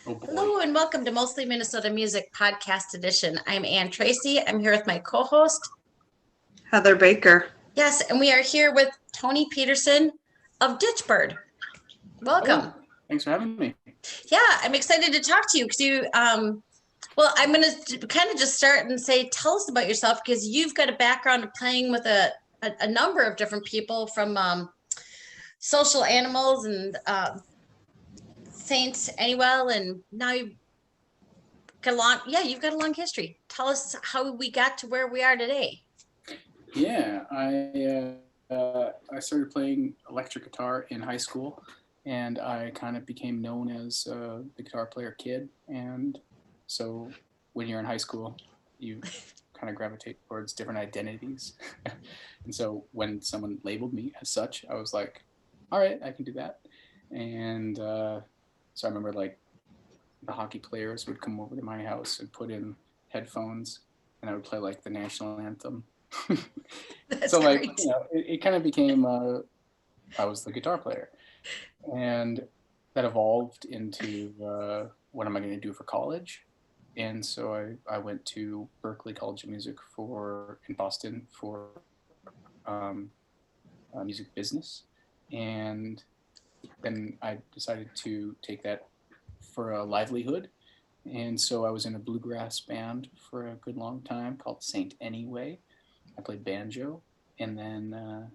Oh boy. Hello and welcome to Mostly Minnesota Music Podcast Edition. I'm Ann Tracy. I'm here with my co-host, Heather Baker. Yes, and we are here with Tony Peterson of Ditchbird. Welcome. Hello. Thanks for having me. Yeah, I'm excited to talk to you because well, I'm going to kind of just start and say, tell us about yourself because you've got a background of playing with a number of different people from Social Animals and Saint Anywell, and now you've got you've got a long history. Tell us how we got to where we are today. Yeah, I started playing electric guitar in high school, and I kind of became known as the guitar player kid. And so when you're in high school, you kind of gravitate towards different identities. And so when someone labeled me as such, I was like, all right, I can do that. And so I remember like the hockey players would come over to my house and put in headphones, and I would play like the national anthem. So like, great. it kind of became I was the guitar player, and that evolved into what am I going to do for college? And so I went to Berklee College of Music in Boston for music business, and then I decided to take that for a livelihood. And so I was in a bluegrass band for a good long time called Saint Anyway. I played banjo, and then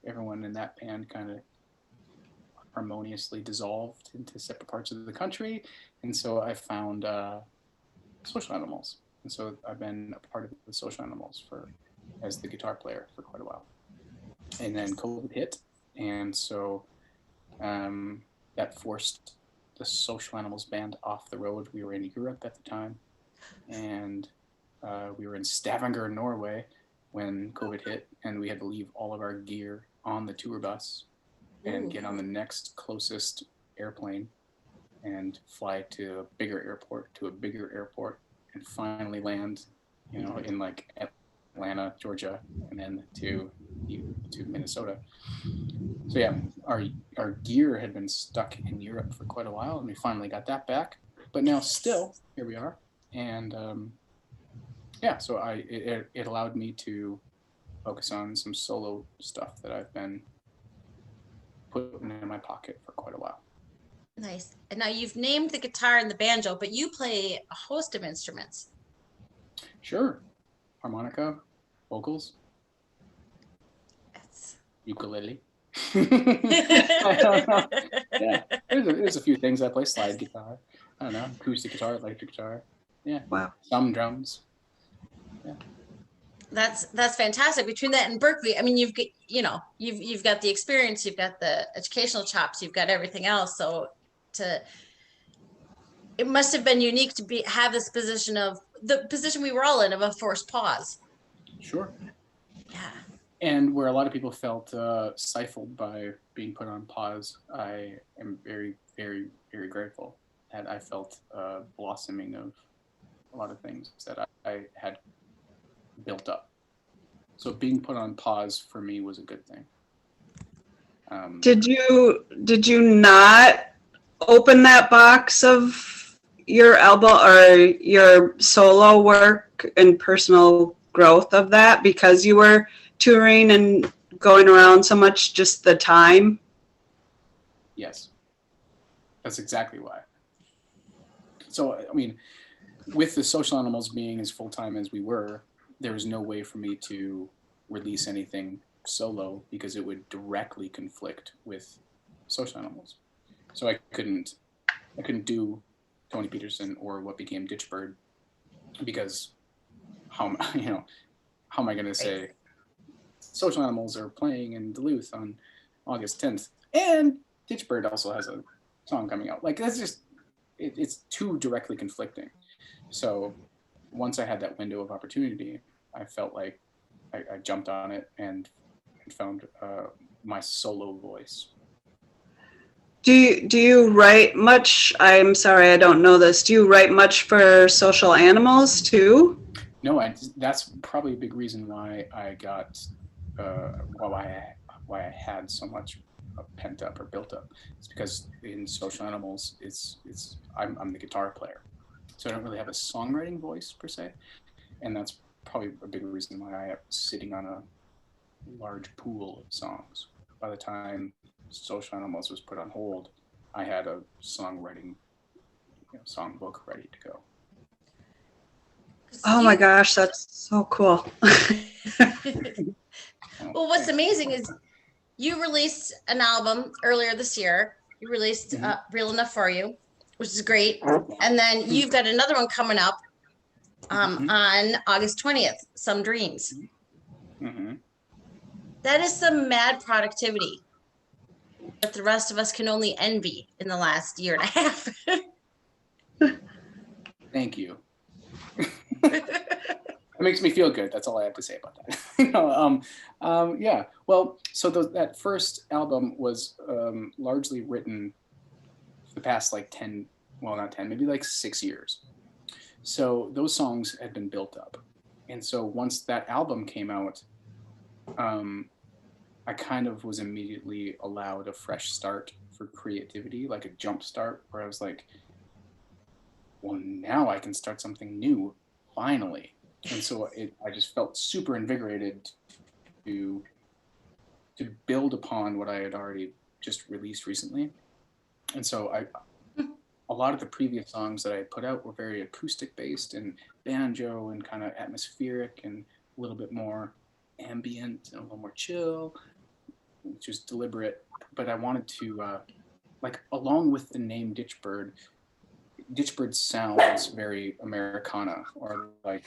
everyone in that band kind of harmoniously dissolved into separate parts of the country. And so I found Social Animals. And so I've been a part of the Social Animals as the guitar player for quite a while. And then COVID hit, and so that forced the Social Animals band off the road. We were in Europe at the time, and we were in Stavanger, Norway, when COVID hit, and we had to leave all of our gear on the tour bus and get on the next closest airplane and fly to a bigger airport, and finally land, in like Atlanta, Georgia, and then to Minnesota. So yeah, our gear had been stuck in Europe for quite a while, and we finally got that back. But now still here we are, and so it allowed me to focus on some solo stuff that I've been putting in my pocket for quite a while. Nice. And now you've named the guitar and the banjo, but you play a host of instruments. Sure. Harmonica, vocals, That's... ukulele. I don't know. Yeah, there's a few things. I play slide guitar. I don't know, acoustic guitar, electric guitar. Yeah. Wow. Some drums. Yeah. That's fantastic. Between that and Berklee, I mean, you've got the experience, you've got the educational chops, you've got everything else. So it must have been unique to have this position we were all in, of a forced pause. Sure. Yeah. And where a lot of people felt stifled by being put on pause, I am very, very, very grateful that I felt blossoming of a lot of things that I had built up. So being put on pause for me was a good thing. Did you not open that box of your album or your solo work and personal growth of that because you were touring and going around so much, just the time? Yes, that's exactly why. So, I mean, with the Social Animals being as full-time as we were, there was no way for me to release anything solo because it would directly conflict with Social Animals. So I couldn't do Tony Peterson or what became Ditchbird because how am I going to say Social Animals are playing in Duluth on August 10th and Ditchbird also has a song coming out. Like, that's just, it's too directly conflicting. So once I had that window of opportunity, I felt like I jumped on it and found my solo voice. Do you write much? I'm sorry, I don't know this. Do you write much for Social Animals too? No, that's probably a big reason why I got why I had so much pent up or built up. It's because in Social Animals, I'm the guitar player, so I don't really have a songwriting voice per se, and that's probably a big reason why I am sitting on a large pool of songs. By the time Social Animals was put on hold, I had a songwriting songbook ready to go. Oh my gosh, that's so cool. Well, what's amazing is you released an album earlier this year. You released Real Enough For You, which is great. And then you've got another one coming up on August 20th, Some Dreams. That is some mad productivity that the rest of us can only envy in the last year and a half. Thank you. It makes me feel good. That's all I have to say about that. Yeah. Well, so that first album was largely written for the past like 10, well, not 10, maybe like 6 years. So those songs had been built up. And so once that album came out, I kind of was immediately allowed a fresh start for creativity, like a jump start, where I was like, well, now I can start something new, finally. And so I just felt super invigorated to build upon what I had already just released recently. And so a lot of the previous songs that I had put out were very acoustic based and banjo and kind of atmospheric and a little bit more ambient and a little more chill, which was deliberate. But I wanted to, like, along with the name Ditchbird, Ditchbird sounds very Americana, or like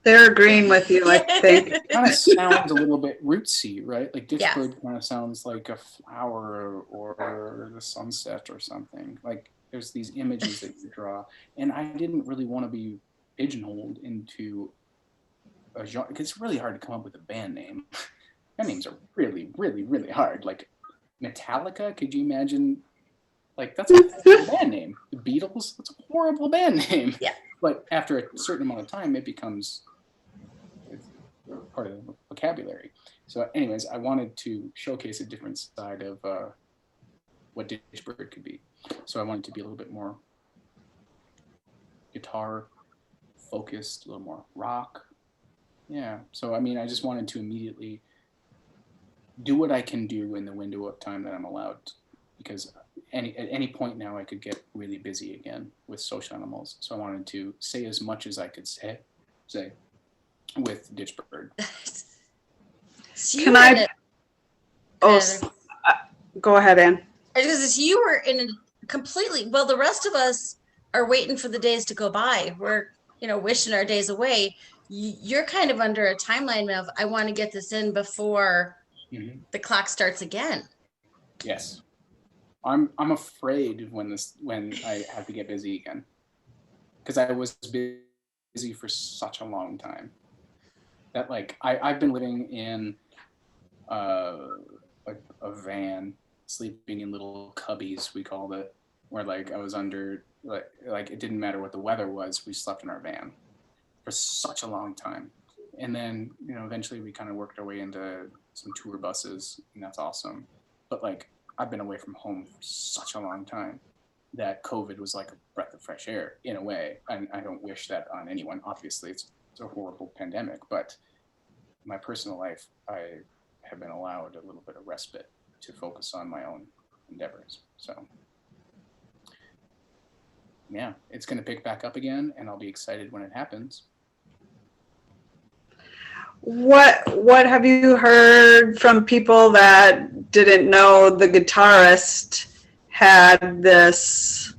they're agreeing with you, I think. It kind of sounds a little bit rootsy, right? Like Ditchbird kind of sounds like a flower or the sunset or something. Like there's these images that you draw, and I didn't really want to be pigeonholed into a genre, because it's really hard to come up with a band name. Band names are really, really, really hard. Like Metallica, could you imagine? Like that's a horrible band name. The Beatles, that's a horrible band name. Yeah. But after a certain amount of time, it becomes part of the vocabulary. So anyways, I wanted to showcase a different side of what Ditchbird could be. So I wanted to be a little bit more guitar focused, a little more rock. Yeah. So I mean, I just wanted to immediately do what I can do in the window of time that I'm allowed, because at any point now I could get really busy again with Social Animals. So I wanted to say as much as I could say with Ditchbird. Can I? Go ahead, Ann. Because you were in a completely, well, the rest of us are waiting for the days to go by. We're, wishing our days away. You're kind of under a timeline of, I want to get this in before the clock starts again. Yes. I'm afraid when I have to get busy again, because I was busy for such a long time that like I've been living in a van, sleeping in little cubbies, we called it, where like I was under like it didn't matter what the weather was, we slept in our van for such a long time. And then eventually we kind of worked our way into some tour buses, and that's awesome. But like I've been away from home for such a long time that COVID was like a breath of fresh air in a way. And I don't wish that on anyone. Obviously, it's a horrible pandemic, but in my personal life, I have been allowed a little bit of respite to focus on my own endeavors. So yeah, it's going to pick back up again, and I'll be excited when it happens. What have you heard from people that didn't know the guitarist had this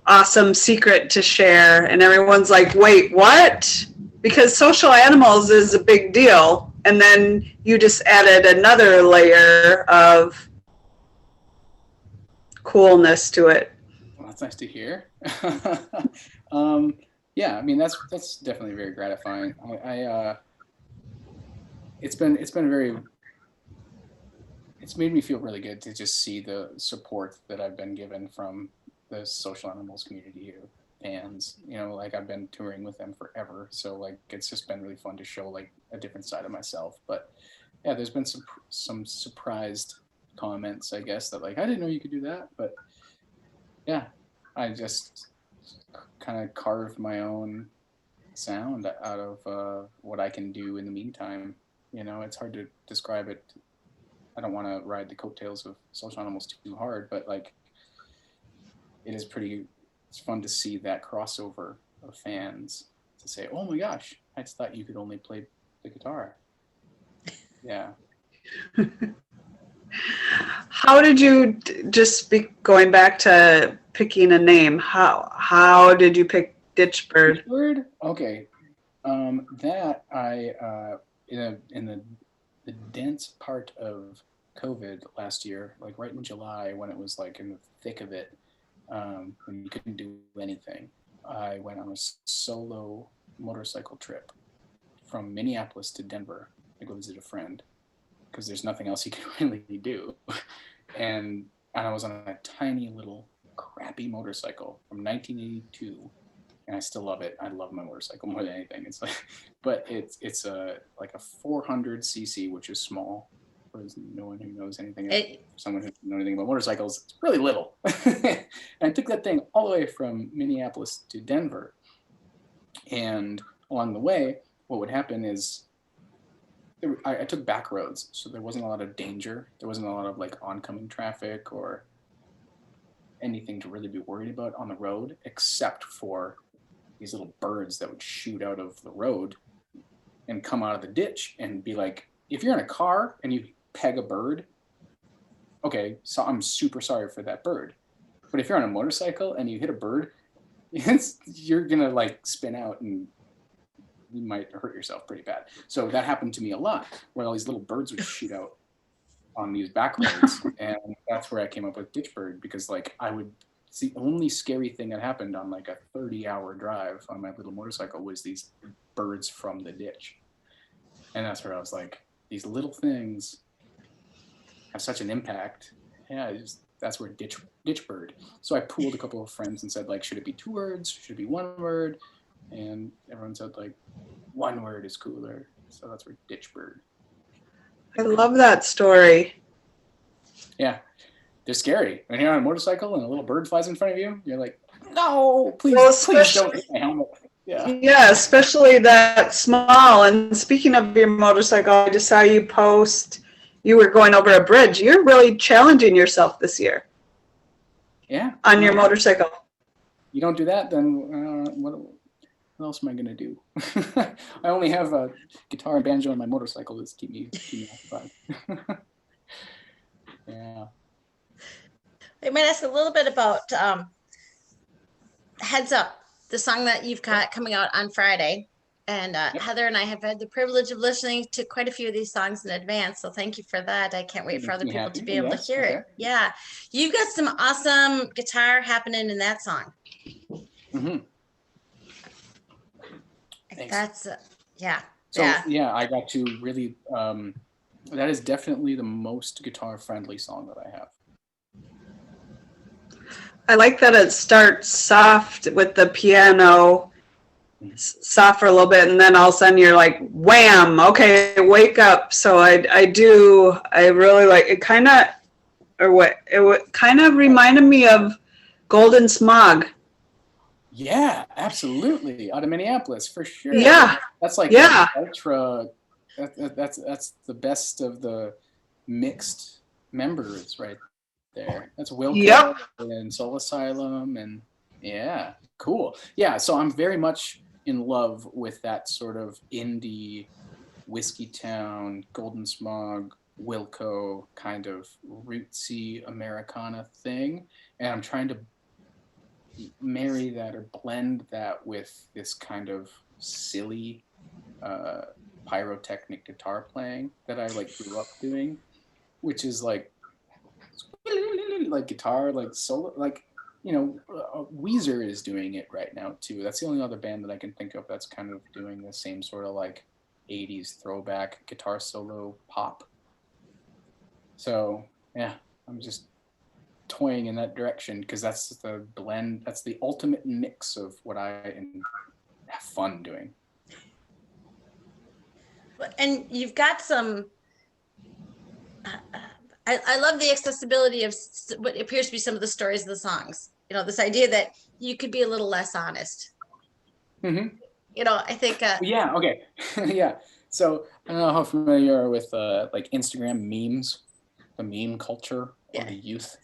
awesome secret to share, and everyone's like, wait, what? Because Social Animals is a big deal, and then you just added another layer of coolness to it. Well, that's nice to hear. Yeah, I mean that's definitely very gratifying. It's made me feel really good to just see the support that I've been given from the Social Animals community here. bands. You know, like I've been touring with them forever, so like it's just been really fun to show like a different side of myself. But yeah, there's been some surprised comments, I guess, that like I didn't know you could do that, but yeah, I just kind of carved my own sound out of what I can do in the meantime. You know, it's hard to describe it. I don't want to ride the coattails of Social Animals too hard, but like it is pretty. It's fun to see that crossover of fans to say, "Oh my gosh, I just thought you could only play the guitar." Yeah. How did you going back to picking a name? How did you pick Ditchbird? Ditchbird? Okay. That I in the dense part of COVID last year, like right in July when it was like in the thick of it, when you couldn't do anything, I went on a solo motorcycle trip from Minneapolis to Denver to go visit a friend because there's nothing else you can really do. And I was on a tiny little crappy motorcycle from 1982, and I still love it. I love my motorcycle more than anything. It's like, but it's a like a 400 cc, which is small. For no one who knows anything, someone who doesn't know anything about motorcycles, it's really little. And I took that thing all the way from Minneapolis to Denver, and along the way, what would happen is I took back roads, so there wasn't a lot of danger. There wasn't a lot of like oncoming traffic or anything to really be worried about on the road, except for these little birds that would shoot out of the road and come out of the ditch and be like, if you're in a car and you peg a bird, okay, so I'm super sorry for that bird. But if you're on a motorcycle and you hit a bird, you're gonna like spin out and you might hurt yourself pretty bad. So that happened to me a lot, where all these little birds would shoot out on these back roads, and that's where I came up with Ditchbird, because like it's the only scary thing that happened on like a 30-hour drive on my little motorcycle was these birds from the ditch. And that's where I was like, these little things have such an impact. Yeah, that's where Ditchbird. So I pooled a couple of friends and said, like, should it be 2 words? Should it be 1 word? And everyone said, like, 1 word is cooler. So that's where Ditchbird. I love that story. Yeah, they're scary. When you're on a motorcycle and a little bird flies in front of you, you're like, no, please don't hit my helmet. Yeah, especially that small. And speaking of your motorcycle, I just saw you post you were going over a bridge. You're really challenging yourself this year. Yeah. On your motorcycle. You don't do that, then what else am I gonna do? I only have a guitar and banjo on my motorcycle to keep me occupied. Yeah. I might ask a little bit about Heads Up, the song that you've got coming out on Friday. And Heather and I have had the privilege of listening to quite a few of these songs in advance. So thank you for that. I can't wait for other people to be able to hear it. Yeah. You've got some awesome guitar happening in that song. Mm-hmm. Thanks. That's, yeah. So, yeah, I got to really, that is definitely the most guitar friendly song that I have. I like that it starts soft with the piano, soft for a little bit, and then all of a sudden you're like, wham, okay, wake up. So I really like it. Kind of reminded me of Golden Smog. Yeah, absolutely. Out of Minneapolis, for sure. Yeah. That's like ultra, that's the best of the mixed members right there. That's Wilco and Soul Asylum, and yeah, cool. Yeah, so I'm very much in love with that sort of indie Whiskey Town, Golden Smog, Wilco kind of rootsy Americana thing, and I'm trying to marry that or blend that with this kind of silly pyrotechnic guitar playing that I like grew up doing, which is like guitar, like solo, like, you know, Weezer is doing it right now too. That's the only other band that I can think of that's kind of doing the same sort of like 80s throwback guitar solo pop. So yeah, I'm just toying in that direction because that's the blend. That's the ultimate mix of what I have fun doing. And you've got some. I love the accessibility of what appears to be some of the stories of the songs. You know, this idea that you could be a little less honest. Mm-hmm. You know, I think. Yeah. Okay. Yeah. So I don't know how familiar you are with like Instagram memes, the meme culture of the youth,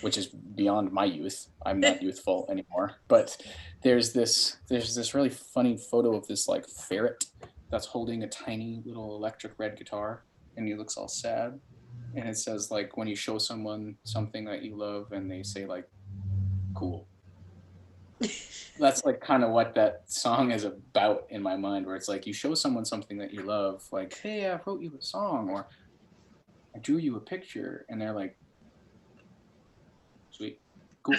which is beyond my youth. I'm not youthful anymore. But there's this really funny photo of this like ferret that's holding a tiny little electric red guitar, and he looks all sad. And it says like when you show someone something that you love, and they say like, "Cool." That's like kind of what that song is about in my mind, where it's like you show someone something that you love, like, hey, I wrote you a song, or I drew you a picture, and they're like, sweet, cool.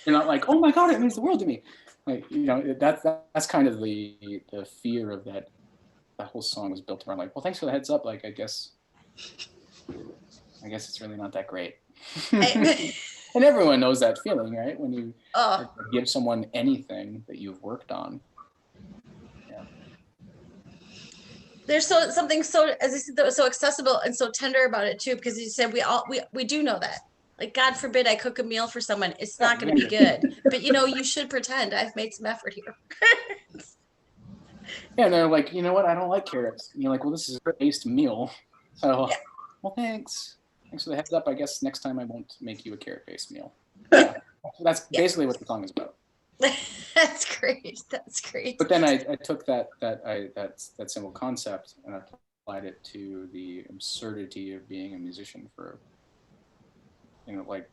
You're not like, oh my god, it means the world to me. Like, you know, that's kind of the fear of that whole song was built around, like, well, thanks for the heads up, like, I guess it's really not that great. And everyone knows that feeling, right? When you give someone anything that you've worked on. Yeah. There's something so, as I said, that was so accessible and so tender about it too, because you said we do know that. Like, God forbid I cook a meal for someone, it's not going to be good. But you know, you should pretend I've made some effort here. Yeah, and they're like, you know what? I don't like carrots. And you're like, well, this is a based meal. So, well, thanks. Thanks for the heads up. I guess next time I won't make you a carrot-based meal. Yeah. That's basically what the song is about. That's great. That's great. But then I took that simple concept and I applied it to the absurdity of being a musician for, you know, like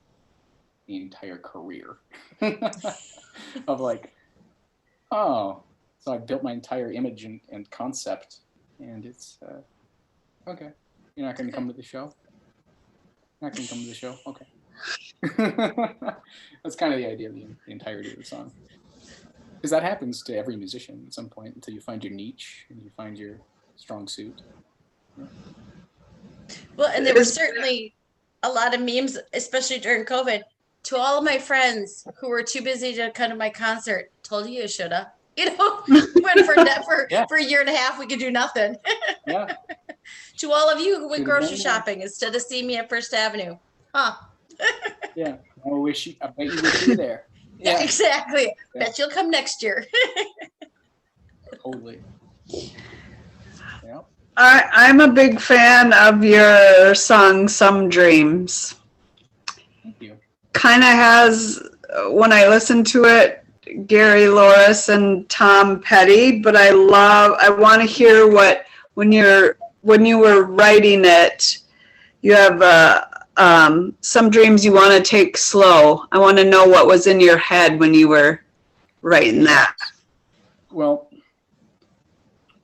the entire career of like, oh, so I built my entire image and concept, and it's okay. You're not going to come to the show? Not going to come to the show? Okay. That's kind of the idea of the entirety of the song. Because that happens to every musician at some point until you find your niche and you find your strong suit. Yeah. Well, and there were certainly a lot of memes, especially during COVID. To all of my friends who were too busy to come to my concert, told you shoulda. You know, went for a year and a half, we could do nothing. Yeah. To all of you who went grocery shopping instead of seeing me at First Avenue. Huh. Yeah. I bet you wish you were there. Yeah, exactly. Yeah. Bet you'll come next year. Totally. Yeah. I'm a big fan of your song, Some Dreams. Thank you. Kind of has, when I listen to it, Gary Loris and Tom Petty, but I want to hear what, when you were writing it, you have some dreams you want to take slow. I want to know what was in your head when you were writing that. Well,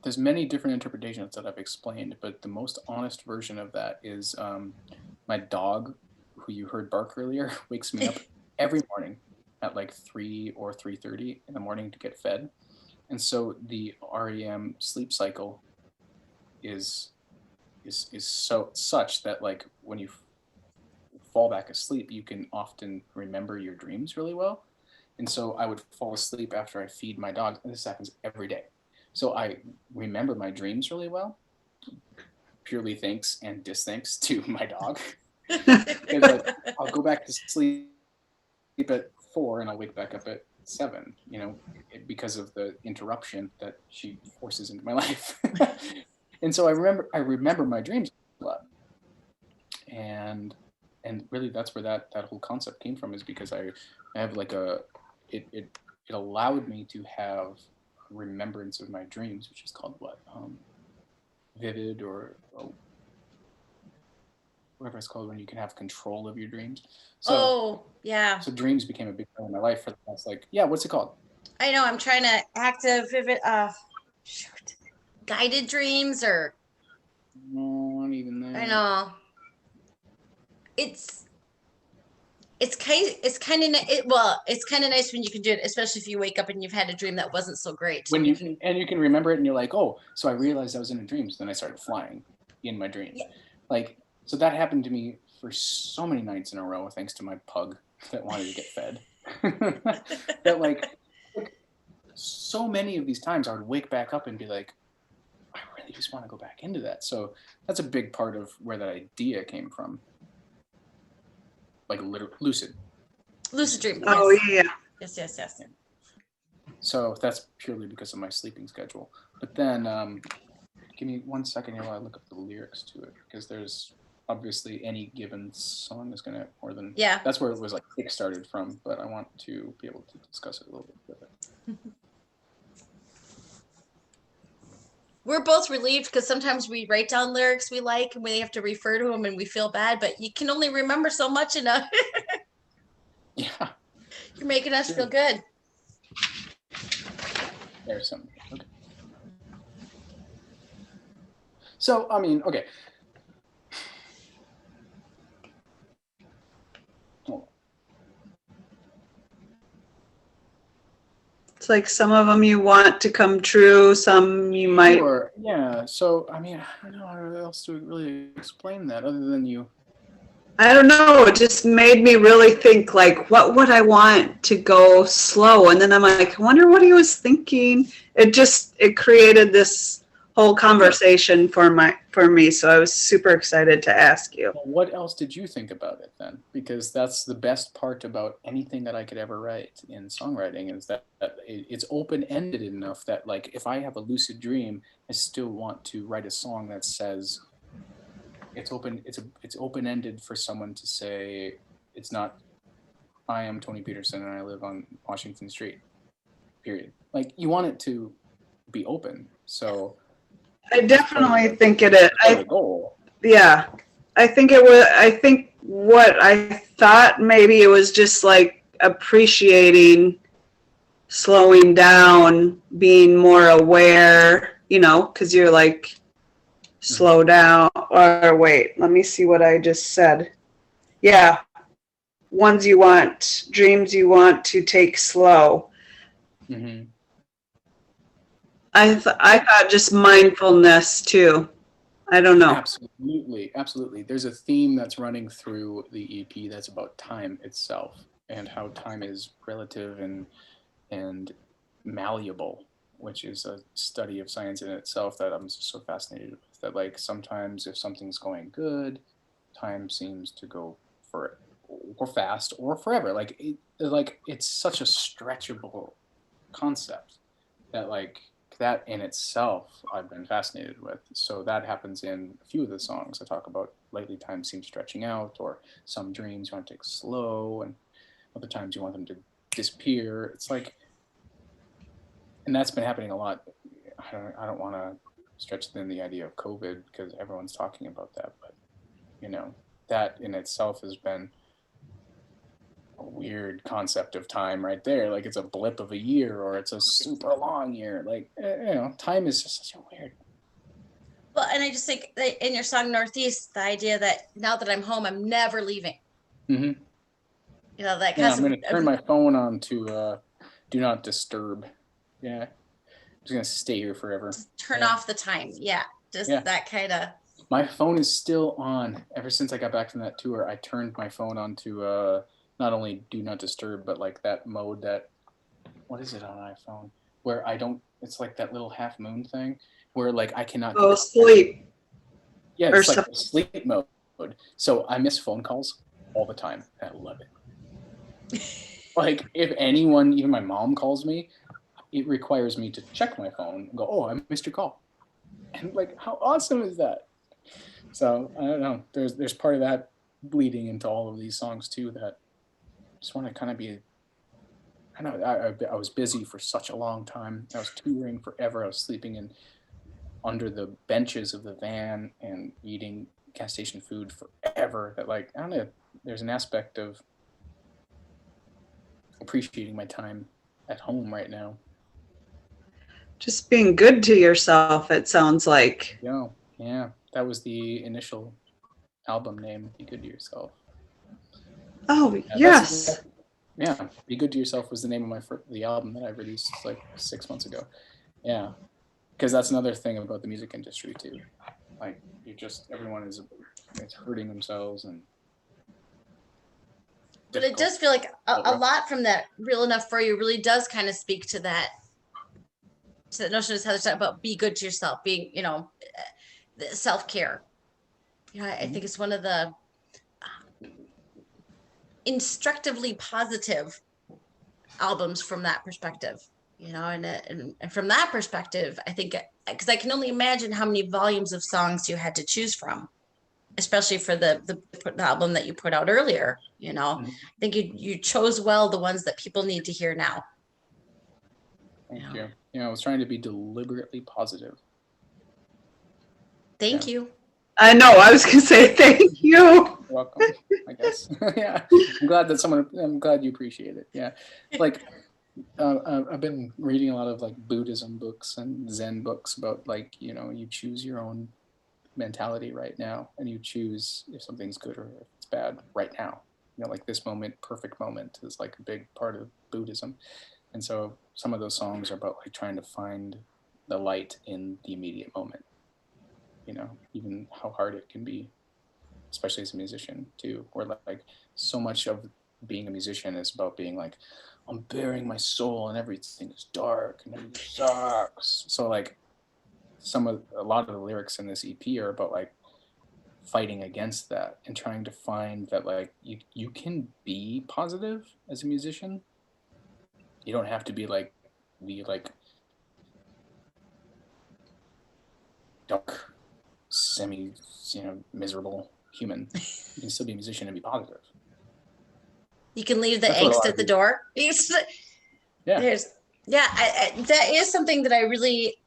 there's many different interpretations that I've explained, but the most honest version of that is my dog, who you heard bark earlier, wakes me up every morning at like 3 or 3:30 in the morning to get fed. And so the REM sleep cycle is so such that like when you fall back asleep, you can often remember your dreams really well. And so I would fall asleep after I feed my dog, and this happens every day. So I remember my dreams really well, purely thanks and disthanks to my dog. Like, I'll go back to sleep at 4 and I'll wake back up at 7, you know, because of the interruption that she forces into my life. And so I remember my dreams a lot. And really that's where that whole concept came from, is because I have like it allowed me to have remembrance of my dreams, which is called what? Vivid or whatever it's called, when you can have control of your dreams. So, yeah. So dreams became a big part of my life for the past, like, what's it called? I know, I'm trying to active, vivid, guided dreams or. No, not even that. I know. It's kind of nice when you can do it, especially if you wake up and you've had a dream that wasn't so great. When you can remember it, and you're like, oh, so I realized I was in a dream. So then I started flying in my dream. Yeah. Like So that happened to me for so many nights in a row, thanks to my pug that wanted to get fed. That like so many of these times I would wake back up and be like, I really just want to go back into that. So that's a big part of where that idea came from. Like lucid. Lucid dream. Oh, Yes. yeah. Yes. So that's purely because of my sleeping schedule. But then, give me 1 second here while I look up the lyrics to it, because there's obviously any given song is going to have more than. Yeah. That's where it was like kick started from, but I want to be able to discuss it a little bit further. We're both relieved because sometimes we write down lyrics we like and we have to refer to them and we feel bad, but you can only remember so much enough. Yeah. You're making us feel good. There's some. Okay. So, I mean, okay. It's like some of them you want to come true, some you might. Sure. Yeah. So, I mean, I don't know how else to really explain that other than you. I don't know. It just made me really think, like, what would I want to go slow? And then I'm like, I wonder what he was thinking. It created this whole conversation for me. So I was super excited to ask you. Well, what else did you think about it then? Because that's the best part about anything that I could ever write in songwriting is that it's open-ended enough that, like, if I have a lucid dream, I still want to write a song that says it's open. It's open-ended for someone to say it's not. I am Tony Peterson and I live on Washington Street. Period. Like, you want it to be open. So I definitely think it is. That's the goal. Yeah, I think it was. I think what I thought maybe it was just like appreciating, slowing down, being more aware. You know, because you're like, slow down. Or wait, let me see what I just said. Yeah, ones you want, dreams you want to take slow. Mm-hmm. I thought just mindfulness too. I don't know. Absolutely. There's a theme that's running through the EP that's about time itself and how time is relative and malleable, which is a study of science in itself that I'm just so fascinated with. That, like, sometimes if something's going good, time seems to go for or fast or forever. Like it's such a stretchable concept that, like, that in itself I've been fascinated with. So that happens in a few of the songs. I talk about lately time seems stretching out, or some dreams you want to take slow, and other times you want them to disappear. It's like, and that's been happening a lot. I don't want to stretch thin the idea of COVID because everyone's talking about that, but you know, that in itself has been a weird concept of time right there. Like, it's a blip of a year or it's a super long year. Like, you know, time is just such a weird. Well, and I just think that in your song Northeast, the idea that now that I'm home, I'm never leaving. Mm-hmm. You know, that I'm going to turn my phone on to do not disturb. Yeah. I'm just going to stay here forever. Turn off the time. Yeah. Just that kind of. My phone is still on. Ever since I got back from that tour, I turned my phone on to not only do not disturb, but like that mode that, what is it on iPhone? Where I don't, it's like that little half moon thing where, like, I cannot. Oh, sleep. Yeah, it's like sleep mode. So I miss phone calls all the time. I love it. Like, if anyone, even my mom, calls me, it requires me to check my phone and go, oh, I missed your call. And, like, how awesome is that? So I don't know. There's part of that bleeding into all of these songs too, that I just want to kind of be. I know I was busy for such a long time. I was touring forever. I was sleeping under the benches of the van and eating gas station food forever. That, like, I don't know. There's an aspect of appreciating my time at home right now. Just being good to yourself, it sounds like. Yeah. That was the initial album name, Be Good to Yourself. Oh, yes. Yeah, Be Good to Yourself was the name of the album that I released like 6 months ago. Yeah, because that's another thing about the music industry too. Like, everyone is it's hurting themselves and. But it does feel like a lot from that Real Enough For You really does kind of speak to that notion of Heather said about be good to yourself, being, self-care. I think it's one of the instructively positive albums from that perspective, and from that perspective, I think, because I can only imagine how many volumes of songs you had to choose from, especially for the album that you put out earlier. I think you chose well the ones that people need to hear now. Thank you. I was trying to be deliberately positive. Thank you. I know. I was going to say thank you. You're welcome, I guess. Yeah. I'm glad you appreciate it. Yeah. Like, I've been reading a lot of like Buddhism books and Zen books about like, you choose your own mentality right now, and you choose if something's good or if it's bad right now. Like this moment, perfect moment is like a big part of Buddhism. And so some of those songs are about like trying to find the light in the immediate moment, even how hard it can be, especially as a musician too, where like so much of being a musician is about being like, I'm bearing my soul and everything is dark and everything sucks. So like a lot of the lyrics in this EP are about like fighting against that and trying to find that like you can be positive as a musician. You don't have to be like dark, semi, miserable human. You can still be a musician and be positive. You can leave the angst at the door. Yeah. That is something that I really,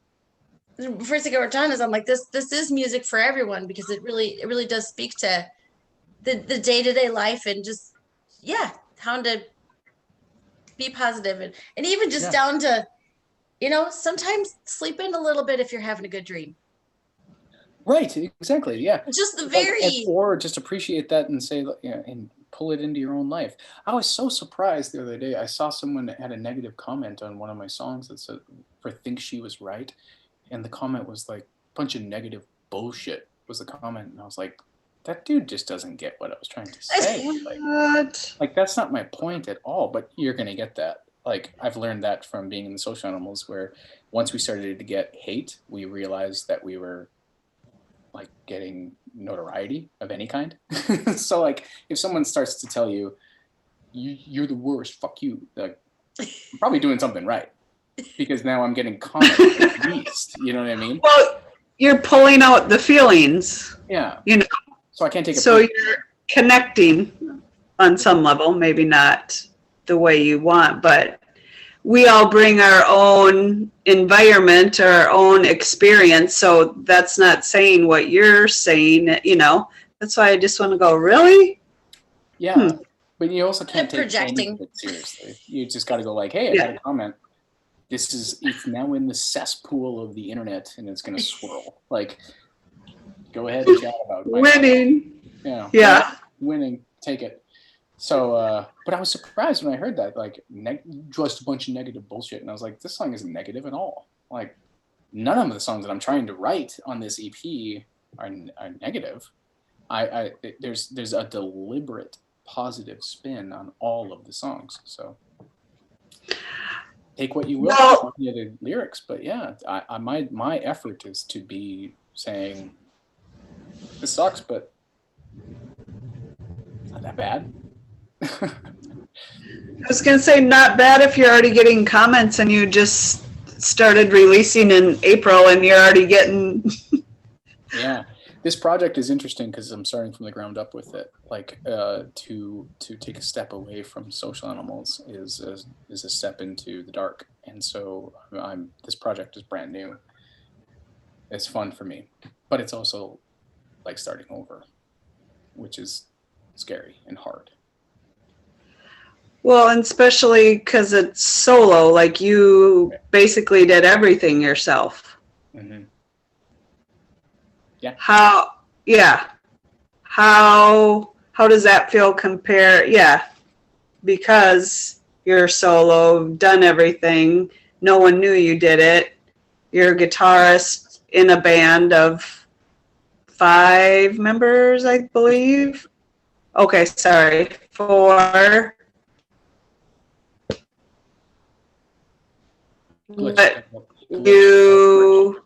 the first thing I wrote down is I'm like, this is music for everyone, because it really does speak to the day-to-day life and just, how to be positive and even just down to, sometimes sleep in a little bit if you're having a good dream. Right, exactly, yeah. Just the very... or just appreciate that and say, and pull it into your own life. I was so surprised the other day. I saw someone that had a negative comment on one of my songs that said, for Think She Was Right. And the comment was like, bunch of negative bullshit was the comment. And I was like, that dude just doesn't get what I was trying to say. Like that's not my point at all, but you're going to get that. Like I've learned that from being in the Social Animals, where once we started to get hate, we realized that we were like getting notoriety of any kind. So like if someone starts to tell you, you're the worst, fuck you, like I'm probably doing something right, because now I'm getting comments at least, you know what I mean? Well, you're pulling out the feelings. Yeah. So I can't take it. So you're connecting on some level, maybe not the way you want, but we all bring our own environment, our own experience. So that's not saying what you're saying, That's why I just want to go, really? Yeah. But you also can't take projecting it seriously. You just got to go like, hey, I had a comment. It's now in the cesspool of the internet and it's going to swirl. Like, go ahead and chat about it. Winning. Yeah. Winning. Take it. So, but I was surprised when I heard that, like, just a bunch of negative bullshit. And I was like, this song isn't negative at all. Like, none of the songs that I'm trying to write on this EP are negative. There's a deliberate positive spin on all of the songs. So take what you will from the lyrics. But yeah, my effort is to be saying, this sucks, but it's not that bad. I was going to say, not bad if you're already getting comments and you just started releasing in April and you're already getting... Yeah. This project is interesting because I'm starting from the ground up with it. Like, to take a step away from Social Animals is a step into the dark. And so this project is brand new. It's fun for me, but it's also like starting over, which is scary and hard. Well, and especially because it's solo, like you basically did everything yourself. Mm-hmm. Yeah. How does that feel compare? Yeah, because you're solo, done everything. No one knew you did it. You're a guitarist in a band of 5 members, I believe. Okay, sorry, 4. But you,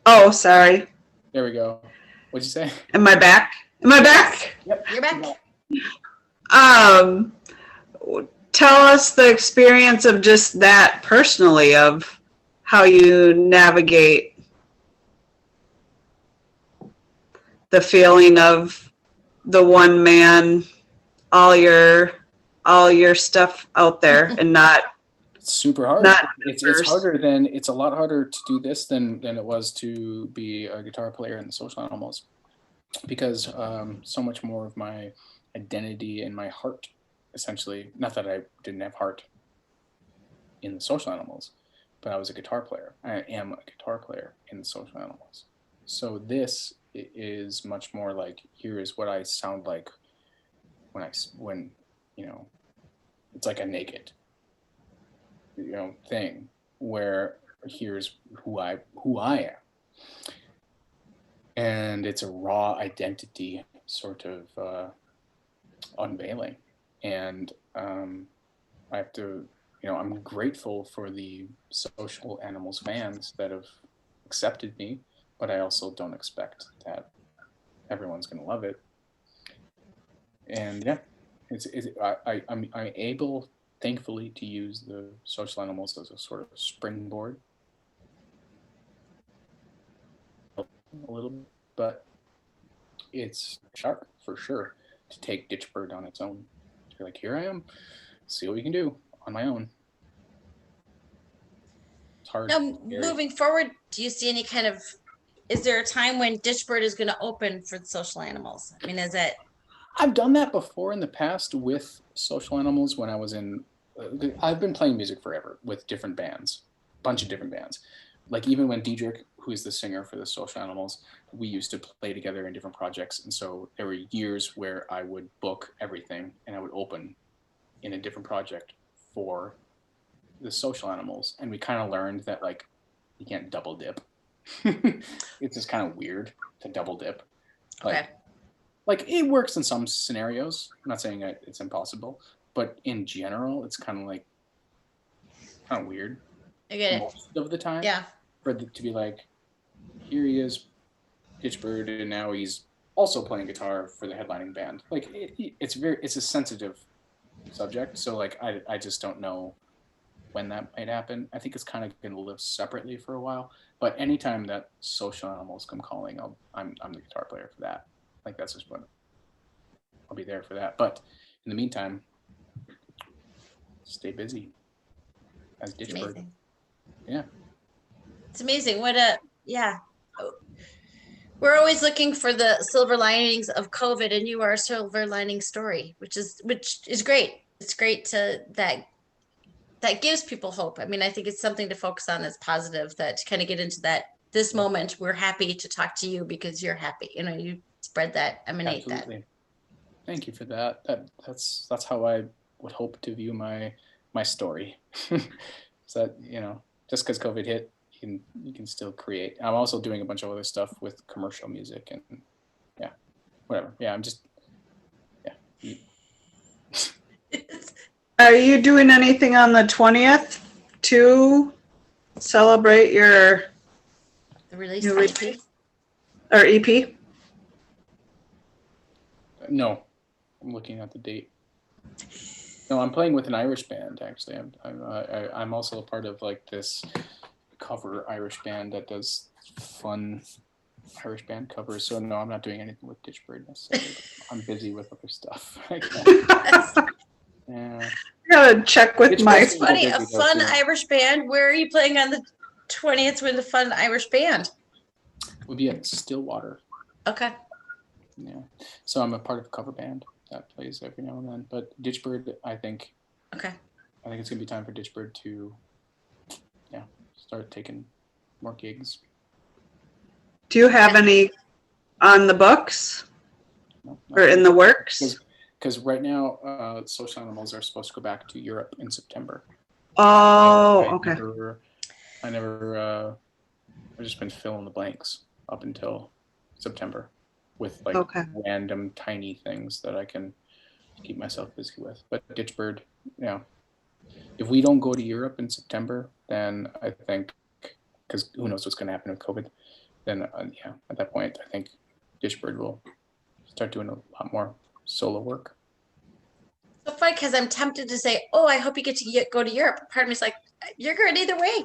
oh, sorry. There we go. What'd you say? Am I back? Am I back? Yep. You're back. Tell us the experience of just that personally, of how you navigate the feeling of the one man, all your stuff out there, and not It's super hard. Not It's first. harder than it's a lot harder to do this than it was to be a guitar player in the Social Animals, because so much more of my identity and my heart, essentially, not that I didn't have heart in the Social Animals, but I was a guitar player. I am a guitar player in the Social Animals. So this is much more like, here is what I sound like when you know, it's like a naked, you know, thing, where here's who I am, and it's a raw identity sort of unveiling. And I have to, you know, I'm grateful for the Social Animals fans that have accepted me, but I also don't expect that everyone's going to love it. And yeah, I'm able, thankfully, to use the Social Animals as a sort of springboard a little bit, but it's sharp for sure to take Ditchbird on its own. You're like, here I am, see what we can do on my own. It's hard. Now, scary. moving forward, do you see any kind of, is there a time when Ditchbird is going to open for the Social Animals? I mean, is it? I've done that before in the past with Social Animals when I was in, I've been playing music forever with different bands, a bunch of different bands. Like even when Diedrich, who is the singer for the Social Animals, we used to play together in different projects. And so there were years where I would book everything and I would open in a different project for the Social Animals. And we kind of learned that, like, you can't double dip. It's just kind of weird to double dip. Okay. Like it works in some scenarios. I'm not saying it's impossible, but in general, it's kind of like kind of weird. I get it. Most of the time. Yeah. For it to be like, here he is, Ditchbird, and now he's also playing guitar for the headlining band. Like it's a sensitive subject. So like I just don't know when that might happen. I think it's kind of going to live separately for a while. But anytime that Social Animals come calling, I'm the guitar player for that. Like that's just what I'll be there for that. But in the meantime, stay busy as Ditchbird. Yeah. It's amazing. Yeah. We're always looking for the silver linings of COVID, and you are a silver lining story, which is great. It's great that gives people hope. I mean, I think it's something to focus on that's positive, that to kind of get into this moment, we're happy to talk to you because you're happy. You know, you spread that, emanate Absolutely. that. Thank you for that. That's how I would hope to view my story. So that, you know, just because COVID hit, you can still create. I'm also doing a bunch of other stuff with commercial music and yeah, whatever. Yeah, I'm just Are you doing anything on the 20th to celebrate your The release new of EP? Or EP? No, I'm looking at the date. No, I'm playing with an Irish band actually. I'm also a part of like this cover Irish band that does fun Irish band covers. So no, I'm not doing anything with Ditchbird necessarily. I'm busy with other stuff. Yeah. I gotta check with my. It's funny, a fun Irish band. Where are you playing on the 20th with a fun Irish band? We'll be at Stillwater. Okay. Yeah. So I'm a part of a cover band that plays every now and then. But Ditchbird, I think it's gonna be time for Ditchbird to start taking more gigs. Do you have any on the books? No, or in the works? Because right now, Social Animals are supposed to go back to Europe in September. Oh, so okay. I've just been filling the blanks up until September with like Okay. random tiny things that I can keep myself busy with. But Ditchbird, if we don't go to Europe in September, then I think, because who knows what's going to happen with COVID, then at that point, I think Ditchbird will start doing a lot more solo work. So funny because I'm tempted to say, "Oh, I hope you get to go to Europe." Part of me's like, "You're good either way."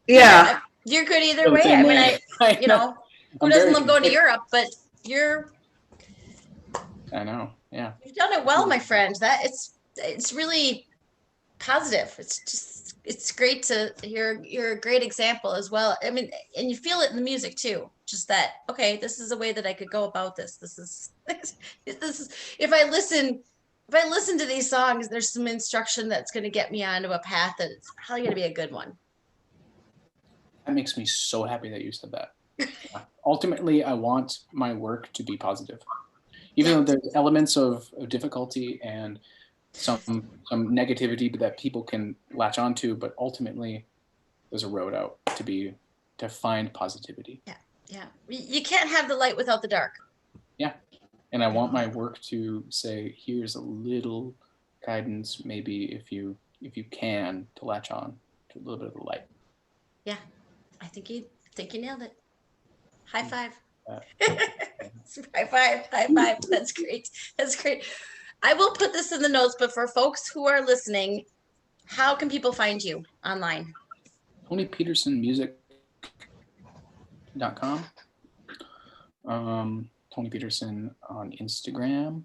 Yeah. You're good either Feel the way. same I mean, way. who I'm doesn't very love going to conflicted. Europe? But I know. Yeah. you've done it well, my friend. That it's really positive. It's great to hear. You're a great example as well. I mean, and you feel it in the music too. Just that, okay, this is a way that I could go about this. This is if I listen to these songs, there's some instruction that's going to get me onto a path that's probably going to be a good one. That makes me so happy that you said that. Ultimately, I want my work to be positive. Even though there's elements of difficulty and some negativity that people can latch onto, but ultimately there's a road out to find positivity. Yeah. You can't have the light without the dark. Yeah. And I want my work to say, here's a little guidance, maybe if you can, to latch on to a little bit of the light. Yeah. I think you nailed it. High five. High five. High five. That's great. That's great. I will put this in the notes, but for folks who are listening, how can people find you online? TonyPetersonMusic.com. Tony Peterson on Instagram.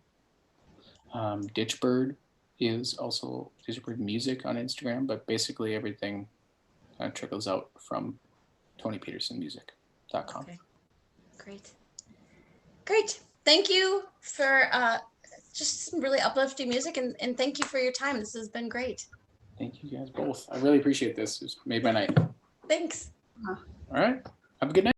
Ditchbird is also Ditchbird Music on Instagram, but basically everything trickles out from TonyPetersonMusic.com. Okay. Great. Thank you for just some really uplifting music, and thank you for your time. This has been great. Thank you guys both. I really appreciate this. It's made my night. Thanks. All right. Have a good night.